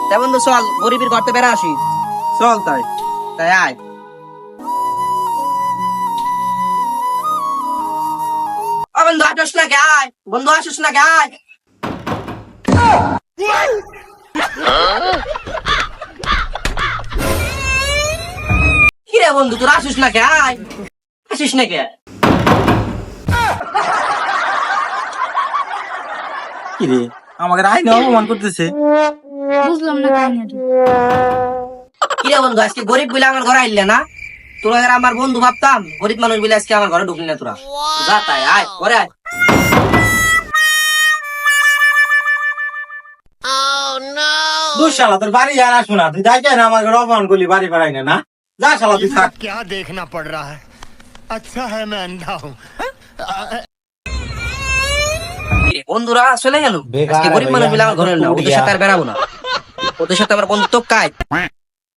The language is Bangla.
তাই বন্ধু চল গরিবের ঘরতে বেড়া আসি। চল তাই। তাই আয় ও বন্ধু, আসিস না কে? আয় বন্ধু, আসিস না কে? আয় কি রে বন্ধু, তোর আসিস না কে? আয়, আসিস না কে? কি রে, আমাকে আইনে অপমান করতেছে। বুঝলাম না কাহিনীটা। কি রে বন্ধু, আজকে গরিব বলে আমার ঘরে আইলে না? তোরা এরা আমার বন্ধু ভাবতাম, গরিব মানুষ বলে আজকে আমার ঘরে ঢুকলি না তোরা। যা তাই, আয় ঘরে আয়। দূর শালা, তোর বাড়ি আর আসবো না। তুই যাই না আমার ঘরে অপমান করলি, বাড়ি বাড়াই না। না যা শালা, তুই থাক। क्या देखना पड़ रहा है? अच्छा है मैं अंधा हूँ। কি রে, বন্ধুরা চলে গেল। বেকার আজকে গরিব ভাইয়া, মানুষ বলে আমার ঘরে না, ওদের টুকরিয়া। সাথে আর বেড়াবো না। ওদের সাথে আমার বন্ধু তো কাজ।